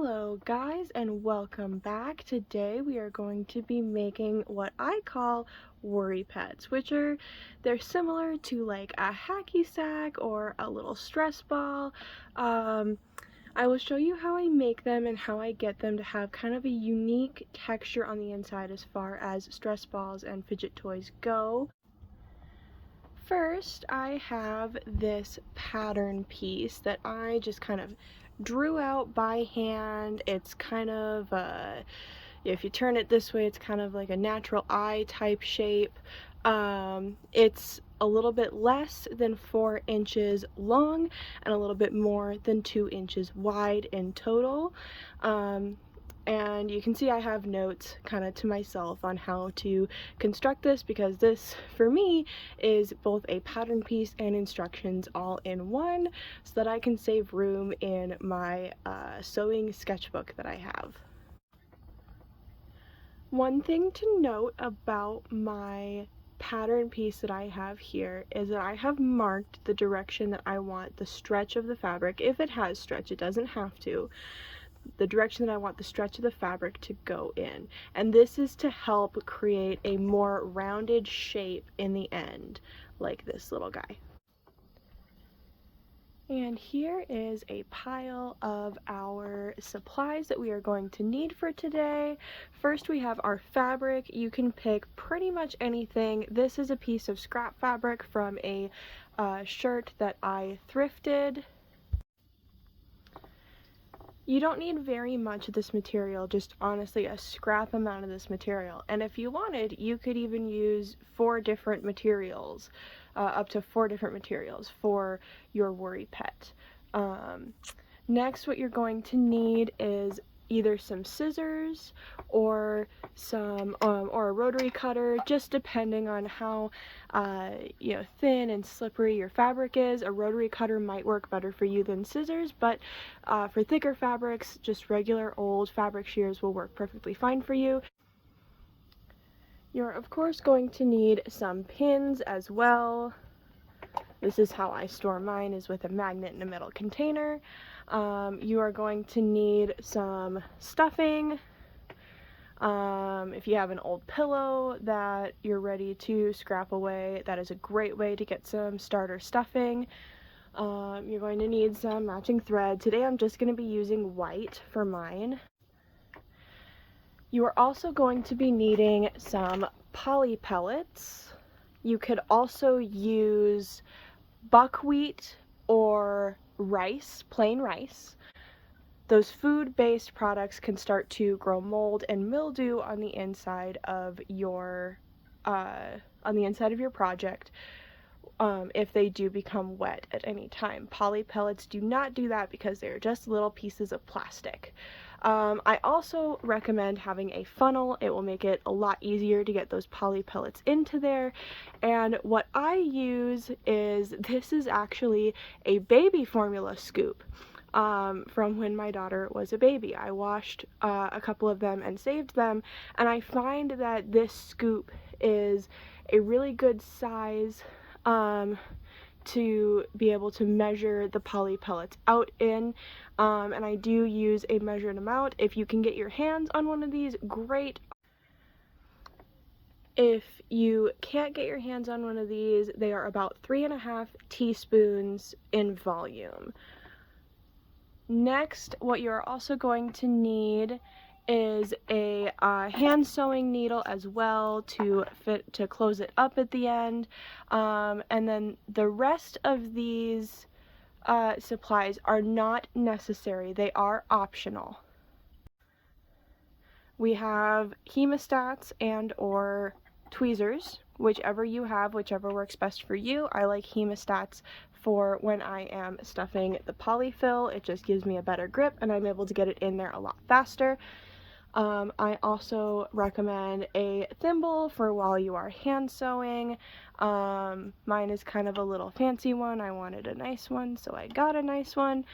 Hello guys and welcome back. Today we are going to be making what I call worry pets, they're similar to like a hacky sack or a little stress ball. I will show you how I make them and how I get them to have kind of a unique texture on the inside as far as stress balls and fidget toys go. First, I have this pattern piece that I just kind of drew out by hand. It's kind of, if you turn it this way, it's kind of like a natural eye type shape. It's a little bit less than 4 inches long and a little bit more than 2 inches wide in total. And you can see I have notes kind of to myself on how to construct this, because this for me is both a pattern piece and instructions all in one, so that I can save room in my sewing sketchbook that I have. One thing to note about my pattern piece that I have here is that I have marked the direction that I want the stretch of the fabric, if it has stretch, it doesn't have to, the direction that I want the stretch of the fabric to go in. And this is to help create a more rounded shape in the end, like this little guy. And here is a pile of our supplies that we are going to need for today. First, we have our fabric. You can pick pretty much anything. This is a piece of scrap fabric from a shirt that I thrifted. You don't need very much of this material, just honestly a scrap amount of this material. And if you wanted, you could even use 4 different materials, up to 4 different materials for your worry pet. Next, what you're going to need is either some scissors or or a rotary cutter, just depending on how thin and slippery your fabric is. A rotary cutter might work better for you than scissors, but for thicker fabrics, just regular old fabric shears will work perfectly fine for you. You're of course going to need some pins as well. This is how I store mine, is with a magnet in a metal container. You are going to need some stuffing. If you have an old pillow that you're ready to scrap away, that is a great way to get some starter stuffing. You're going to need some matching thread. Today I'm just going to be using white for mine. You are also going to be needing some poly pellets. You could also use buckwheat or rice, plain rice. Those food-based products can start to grow mold and mildew on the inside of your project if they do become wet at any time. Poly pellets do not do that because they're just little pieces of plastic. I also recommend having a funnel. It will make it a lot easier to get those poly pellets into there. And what I use is, this is actually a baby formula scoop from when my daughter was a baby. I washed a couple of them and saved them, and I find that this scoop is a really good size to be able to measure the poly pellets out in, and I do use a measured amount. If you can get your hands on one of these, great. If you can't get your hands on one of these, they are about 3.5 teaspoons in volume. Next, what you're also going to need is a hand sewing needle as well to close it up at the end, and then the rest of these supplies are not necessary. They are optional. We have hemostats and or tweezers, whichever you have, whichever works best for you. I like hemostats for when I am stuffing the polyfill. It just gives me a better grip and I'm able to get it in there a lot faster. I also recommend a thimble for while you are hand sewing. Mine is kind of a little fancy one. I wanted a nice one, so I got a nice one.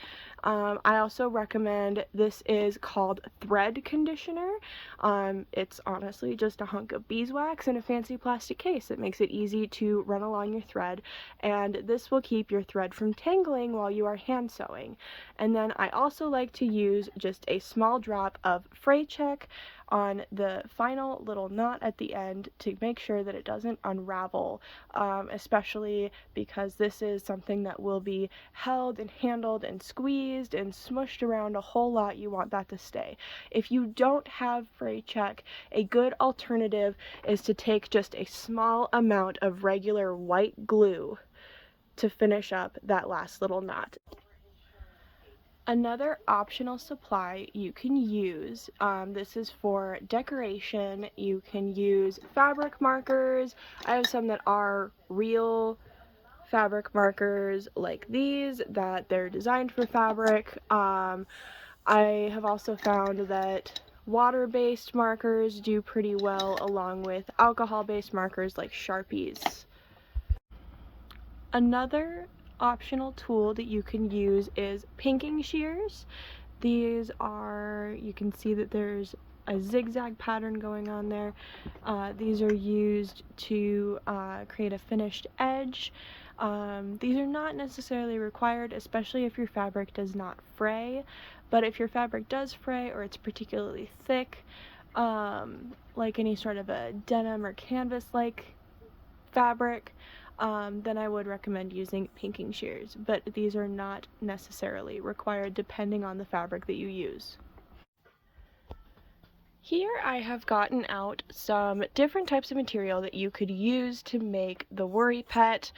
I also recommend, this is called Thread Conditioner. It's honestly just a hunk of beeswax in a fancy plastic case. It makes it easy to run along your thread, and this will keep your thread from tangling while you are hand sewing. And then I also like to use just a small drop of Fray Check on the final little knot at the end to make sure that it doesn't unravel, especially because this is something that will be held and handled and squeezed and smushed around a whole lot. You want that to stay. If you don't have Fray Check, a good alternative is to take just a small amount of regular white glue to finish up that last little knot. Another optional supply you can use, this is for decoration, you can use fabric markers. I have some that are real fabric markers like these, that they're designed for fabric. I have also found that water-based markers do pretty well along with alcohol-based markers like Sharpies. Another optional tool that you can use is pinking shears. These are, you can see that there's a zigzag pattern going on there. These are used to create a finished edge. These are not necessarily required, especially if your fabric does not fray, but if your fabric does fray or it's particularly thick, like any sort of a denim or canvas-like fabric, then I would recommend using pinking shears, but these are not necessarily required depending on the fabric that you use. Here I have gotten out some different types of material that you could use to make the Worry Pet.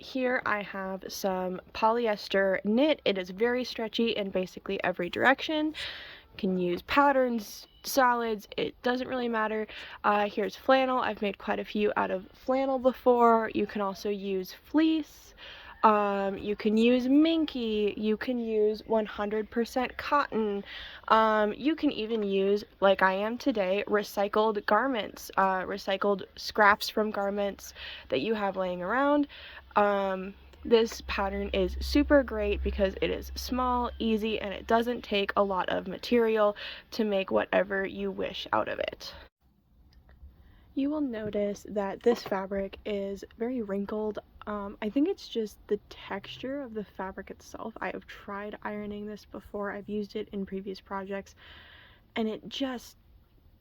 Here I have some polyester knit. It is very stretchy in basically every direction. You can use patterns, solids, it doesn't really matter. Here's flannel. I've made quite a few out of flannel before. You can also use fleece. You can use minky, you can use 100% cotton, you can even use, like I am today, recycled garments, recycled scraps from garments that you have laying around. This pattern is super great because it is small, easy, and it doesn't take a lot of material to make whatever you wish out of it. You will notice that this fabric is very wrinkled. I think it's just the texture of the fabric itself. I have tried ironing this before, I've used it in previous projects, and it just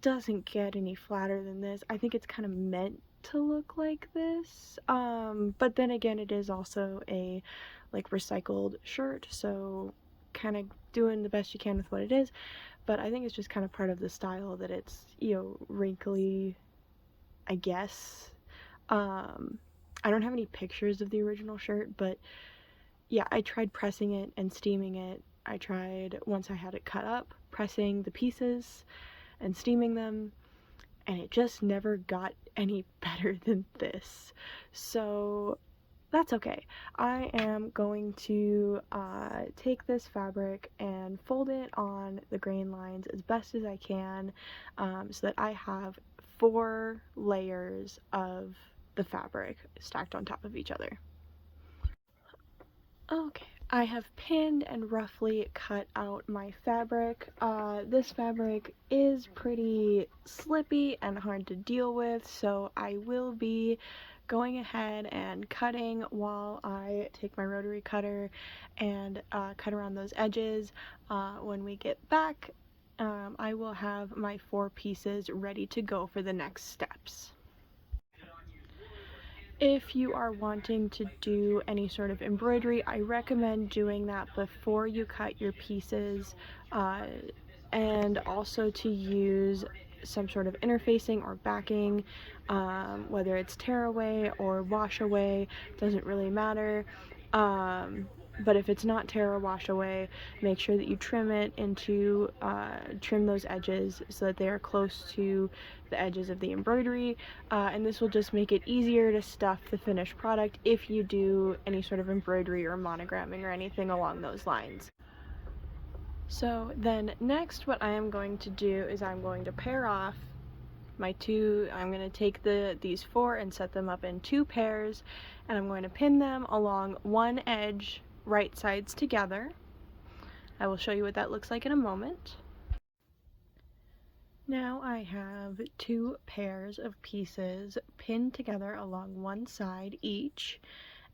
doesn't get any flatter than this. I think it's kind of meant to look like this, but then again, it is also a like recycled shirt, so kind of doing the best you can with what it is, but I think it's just kind of part of the style that it's, you know, wrinkly, I guess. I don't have any pictures of the original shirt, but yeah, I tried pressing it and steaming it. I tried, once I had it cut up, pressing the pieces and steaming them, and it just never got any better than this. So that's okay. I am going to take this fabric and fold it on the grain lines as best as I can, so that I have 4 layers of the fabric stacked on top of each other. Okay, I have pinned and roughly cut out my fabric. This fabric is pretty slippy and hard to deal with, so I will be going ahead and cutting while I take my rotary cutter and cut around those edges. When we get back, I will have my 4 pieces ready to go for the next steps. If you are wanting to do any sort of embroidery, I recommend doing that before you cut your pieces, and also to use some sort of interfacing or backing, whether it's tear away or wash away, doesn't really matter. But if it's not tear or wash away, make sure that you trim it into, trim those edges so that they are close to the edges of the embroidery, and this will just make it easier to stuff the finished product if you do any sort of embroidery or monogramming or anything along those lines. So then next what I am going to do is I'm going to pare off I'm going to take these 4 and set them up in 2 pairs, and I'm going to pin them along one edge, right sides together. I will show you what that looks like in a moment. Now I have 2 pairs of pieces pinned together along one side each,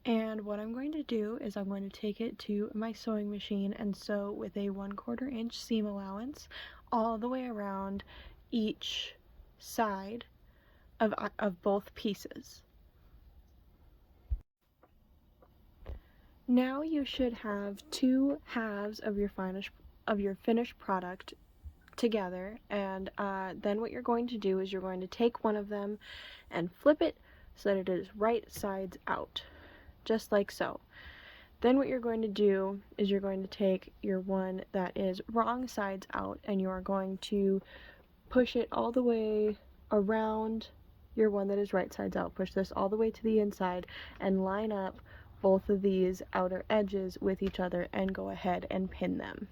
and what I'm going to do is I'm going to take it to my sewing machine and sew with a 1/4 inch seam allowance all the way around each side of both pieces. Now you should have 2 halves of your finished product together, and then what you're going to do is you're going to take one of them and flip it so that it is right sides out, just like so. Then what you're going to do is you're going to take your one that is wrong sides out and you are going to push it all the way around your one that is right sides out. Push this all the way to the inside and line up both of these outer edges with each other and go ahead and pin them.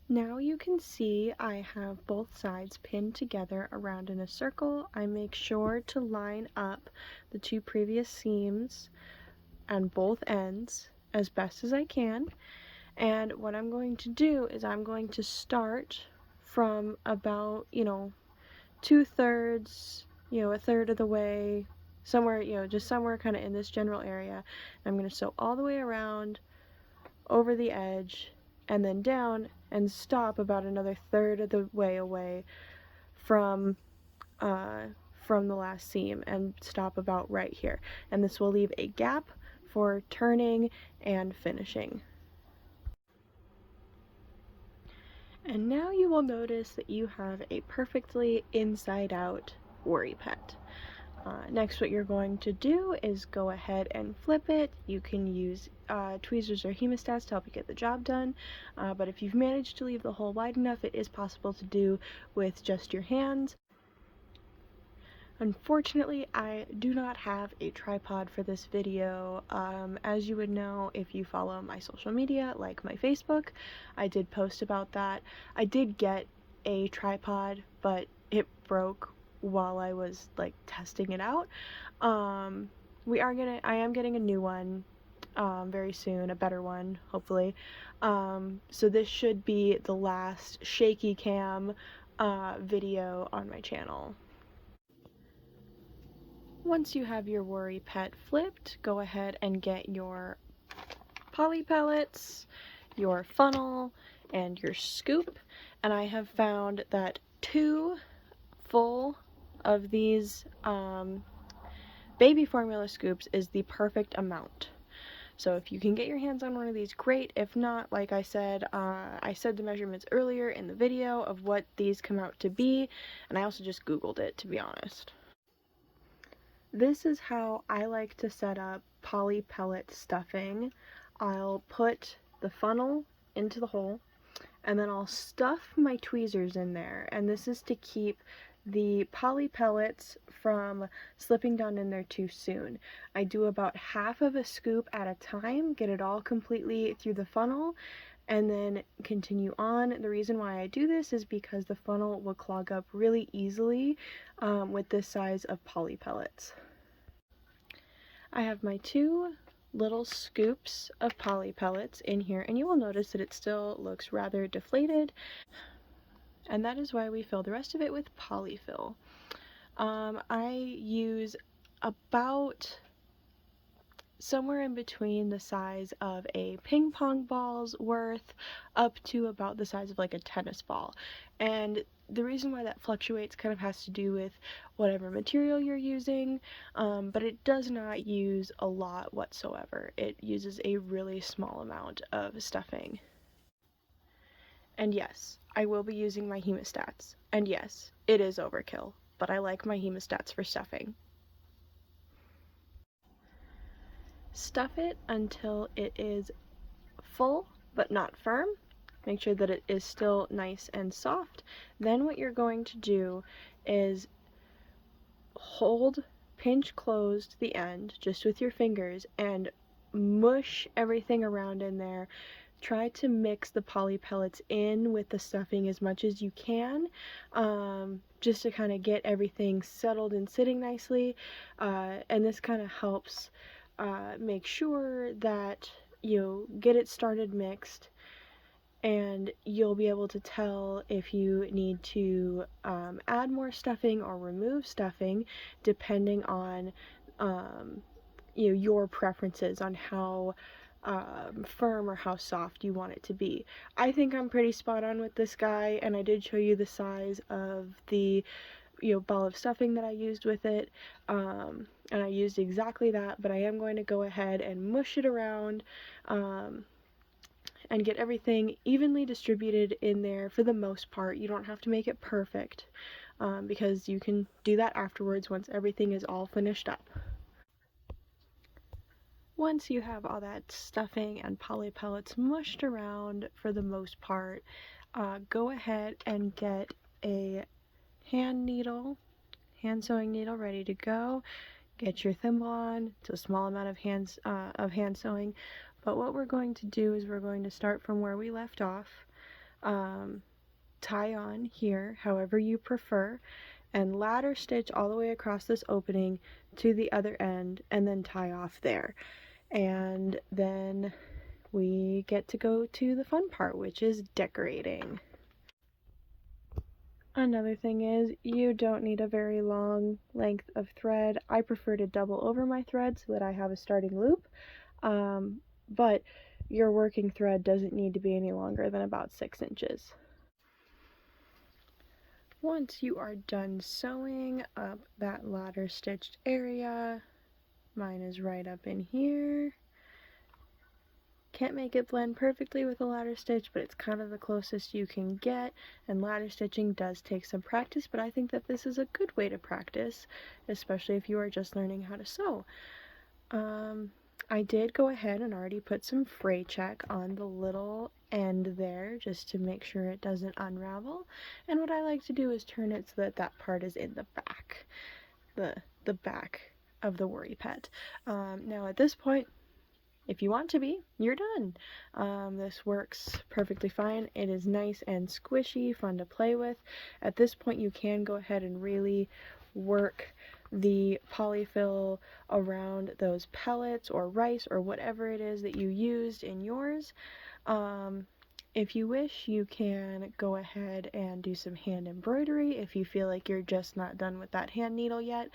Now you can see I have both sides pinned together around in a circle. I make sure to line up the 2 previous seams on both ends as best as I can. And what I'm going to do is I'm going to start from about, 2/3, a third of the way, somewhere, just somewhere kind of in this general area. I'm going to sew all the way around, over the edge, and then down, and stop about another third of the way away from the last seam, and stop about right here. And this will leave a gap for turning and finishing. And now you will notice that you have a perfectly inside out worry pet. Next, what you're going to do is go ahead and flip it. You can use tweezers or hemostats to help you get the job done, but if you've managed to leave the hole wide enough, it is possible to do with just your hands. Unfortunately, I do not have a tripod for this video. As you would know if you follow my social media, like my Facebook, I did post about that. I did get a tripod, but it broke while I was like testing it out. I am getting a new one very soon, a better one, hopefully. So this should be the last shaky cam video on my channel. Once you have your worry pet flipped, go ahead and get your poly pellets, your funnel, and your scoop. And I have found that 2 full of these baby formula scoops is the perfect amount. So if you can get your hands on one of these, great. If not, like I said the measurements earlier in the video of what these come out to be, and I also just Googled it, to be honest. This is how I like to set up poly pellet stuffing. I'll put the funnel into the hole, and then I'll stuff my tweezers in there, and this is to keep the poly pellets from slipping down in there too soon. I do about half of a scoop at a time, get it all completely through the funnel, and then continue on. The reason why I do this is because the funnel will clog up really easily with this size of poly pellets. I have my 2 little scoops of poly pellets in here, and you will notice that it still looks rather deflated, and that is why we fill the rest of it with polyfill. I use about somewhere in between the size of a ping pong ball's worth up to about the size of like a tennis ball. And the reason why that fluctuates kind of has to do with whatever material you're using, but it does not use a lot whatsoever. It uses a really small amount of stuffing. And yes, I will be using my hemostats. And yes, it is overkill, but I like my hemostats for stuffing. Stuff it until it is full but not firm. Make sure that it is still nice and soft. Then what you're going to do is pinch closed the end just with your fingers and mush everything around in there. try to mix the poly pellets in with the stuffing as much as you can, just to kind of get everything settled and sitting nicely, and this kind of helps make sure that you get it started mixed, and you'll be able to tell if you need to add more stuffing or remove stuffing depending on your preferences on how firm or how soft you want it to be. I think I'm pretty spot on with this guy, and I did show you the size of the ball of stuffing that I used with it, and I used exactly that, but I am going to go ahead and mush it around and get everything evenly distributed in there for the most part. You don't have to make it perfect, because you can do that afterwards once everything is all finished up. Once you have all that stuffing and poly pellets mushed around for the most part, go ahead and get a hand sewing needle ready to go. Get your thimble on. It's a small amount of hand sewing, but what we're going to do is we're going to start from where we left off, tie on here however you prefer, and ladder stitch all the way across this opening to the other end, and then tie off there. And then we get to go to the fun part, which is decorating. Another thing is, you don't need a very long length of thread. I prefer to double over my thread so that I have a starting loop, but your working thread doesn't need to be any longer than about 6 inches. Once you are done sewing up that ladder stitched area, mine is right up in here. Can't make it blend perfectly with a ladder stitch, but it's kind of the closest you can get, and ladder stitching does take some practice, but I think that this is a good way to practice, especially if you are just learning how to sew. I did go ahead and already put some fray check on the little end there just to make sure it doesn't unravel, and what I like to do is turn it so that that part is in the back, the back of the Worry Pet. Now at this point, if you want to be, you're done. This works perfectly fine. It is nice and squishy, fun to play with. At this point, you can go ahead and really work the polyfill around those pellets or rice or whatever it is that you used in yours. If you wish, you can go ahead and do some hand embroidery if you feel like you're just not done with that hand needle yet.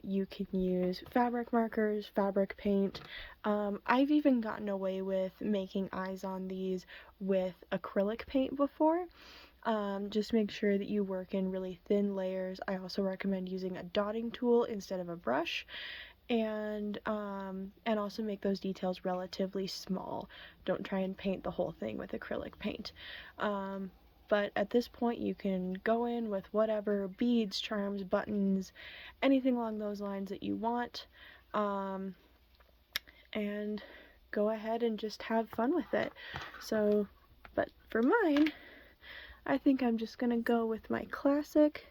You can use fabric markers, fabric paint. I've even gotten away with making eyes on these with acrylic paint before. Just make sure that you work in really thin layers. I also recommend using a dotting tool instead of a brush, and also make those details relatively small. Don't try and paint the whole thing with acrylic paint. But at this point, you can go in with whatever beads, charms, buttons, anything along those lines that you want, and go ahead and just have fun with it. So, but for mine, I think I'm just gonna go with my classic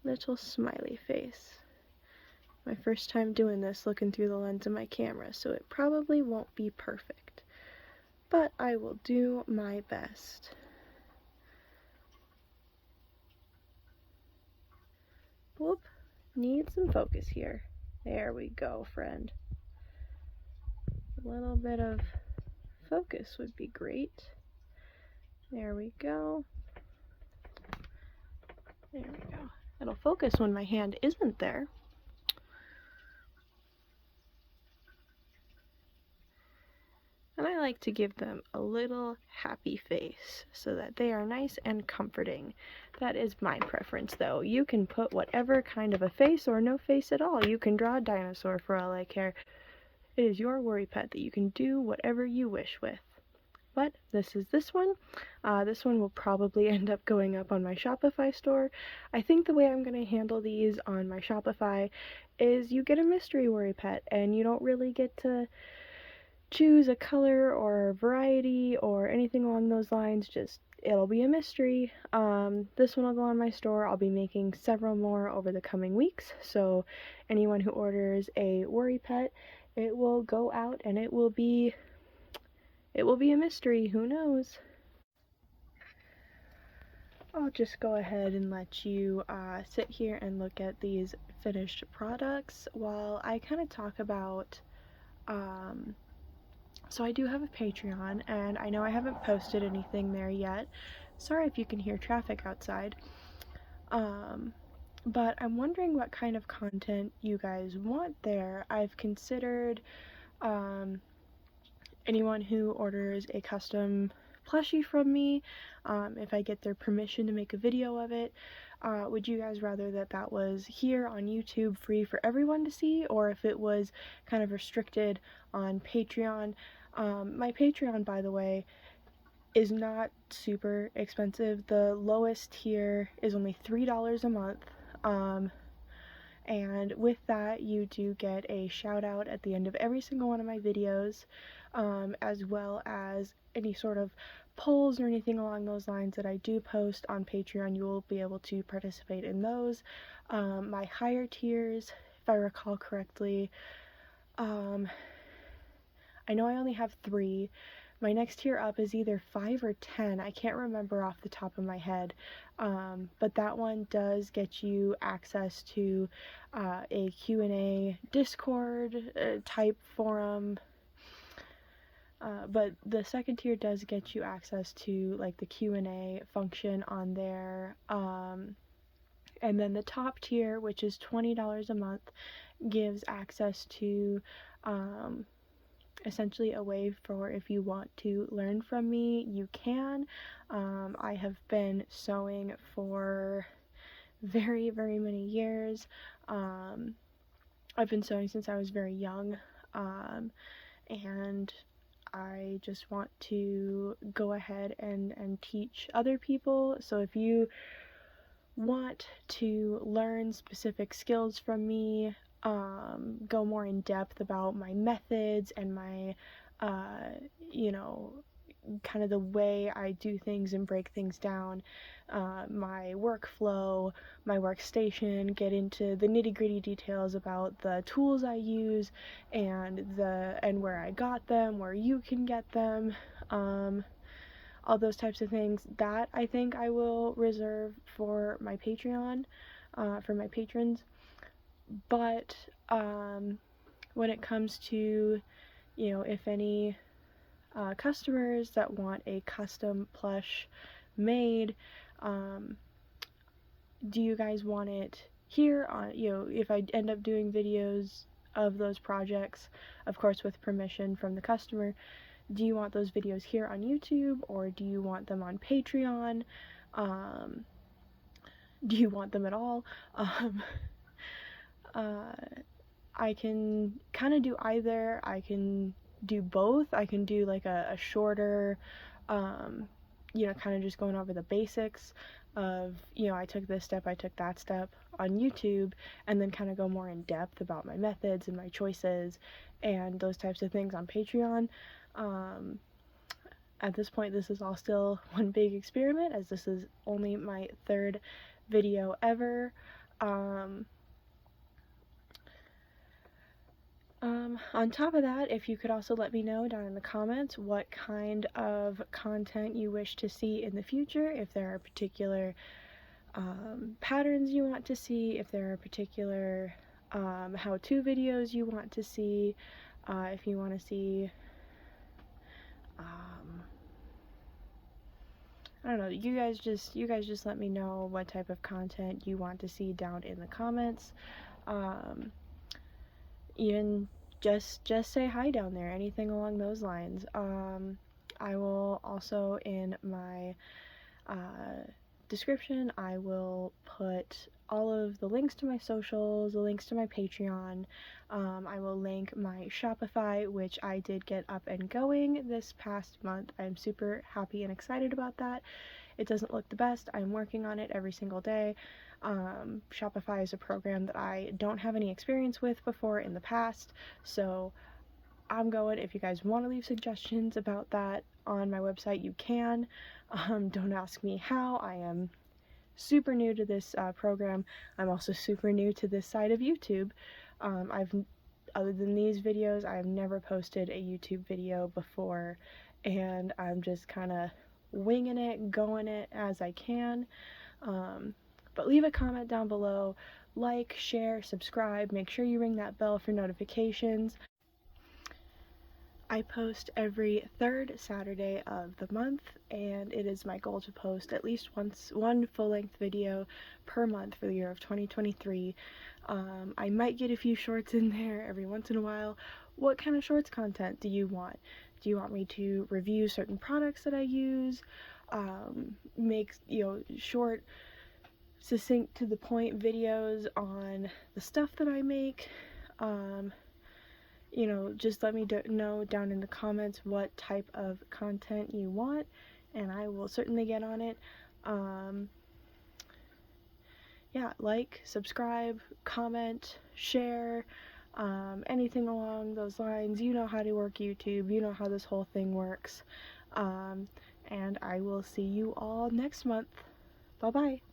little smiley face. My first time doing this looking through the lens of my camera, so it probably won't be perfect, but I will do my best. Whoop, need some focus here. There we go, friend. A little bit of focus would be great. There we go. There we go. It'll focus when my hand isn't there. And I like to give them a little happy face so that they are nice and comforting. That is my preference, though. You can put whatever kind of a face or no face at all. You can draw a dinosaur for all I care. It is your Worry Pet that you can do whatever you wish with. But this is this one. This one will probably end up going up on my Shopify store. I think the way I'm going to handle these on my Shopify is you get a mystery Worry Pet, and you don't really get to choose a color or a variety or anything along those lines. Just, it'll be a mystery. This one will go on my store. I'll be making several more over the coming weeks, so anyone who orders a Worry Pet, it will go out and it will be it will be a mystery, who knows? I'll just go ahead and let you sit here and look at these finished products while I kind of talk about, so I do have a Patreon, and I know I haven't posted anything there yet. Sorry if you can hear traffic outside. But I'm wondering what kind of content you guys want there. I've considered anyone who orders a custom plushie from me, if I get their permission to make a video of it. Would you guys rather that was here on YouTube free for everyone to see, or if it was kind of restricted on Patreon? My Patreon, by the way, is not super expensive. The lowest tier is only $3 a month. And with that, you do get a shout out at the end of every single one of my videos, as well as any sort of polls or anything along those lines that I do post on Patreon. You will be able to participate in those. My higher tiers, if I recall correctly, I know I only have 3. My next tier up is either 5 or 10. I can't remember off the top of my head. But that one does get you access to a Q&A Discord type forum. But the second tier does get you access to like the Q&A function on there. And then the top tier, which is $20 a month, gives access to essentially a way for, if you want to learn from me, you can. I have been sewing for very, very many years. I've been sewing since I was very young, and I just want to go ahead and teach other people. So if you want to learn specific skills from me, go more in depth about my methods and my, kind of the way I do things and break things down, my workflow, my workstation, get into the nitty-gritty details about the tools I use and where I got them, where you can get them, all those types of things. That I think I will reserve for my Patreon, for my patrons. But when it comes to, if any customers that want a custom plush made, do you guys want it here on, if I end up doing videos of those projects, of course with permission from the customer, do you want those videos here on YouTube, or do you want them on Patreon? Do you want them at all? I can kind of do either. I can do both. I can do like a shorter, kind of just going over the basics of, I took this step, I took that step on YouTube, and then kind of go more in depth about my methods and my choices and those types of things on Patreon. At this point, this is all still one big experiment, as this is only my 3rd video ever. On top of that, if you could also let me know down in the comments what kind of content you wish to see in the future, if there are particular patterns you want to see, if there are particular how-to videos you want to see, if you want to see, I don't know, you guys just let me know what type of content you want to see down in the comments. Even just say hi down there, anything along those lines. I will also, in my description, I will put all of the links to my socials, the links to my Patreon. I will link my Shopify, which I did get up and going this past month. I'm super happy and excited about that. It doesn't look the best. I'm working on it every single day. Shopify is a program that I don't have any experience with before in the past, so I'm going. If you guys want to leave suggestions about that on my website, you can. Don't ask me how. I am super new to this program. I'm also super new to this side of YouTube. Other than these videos, I've never posted a YouTube video before, and I'm just kind of winging it, going it as I can. But leave a comment down below, like, share, subscribe, make sure you ring that bell for notifications. I post every third Saturday of the month, and it is my goal to post at least one full-length video per month for the year of 2023. I might get a few shorts in there every once in a while. What kind of shorts content do you want? Do you want me to review certain products that I use? Make, short, succinct, to the point videos on the stuff that I make? Just let me know down in the comments what type of content you want, and I will certainly get on it. Yeah, like, subscribe, comment, share, anything along those lines. You know how to work YouTube, you know how this whole thing works. And I will see you all next month. Bye-bye.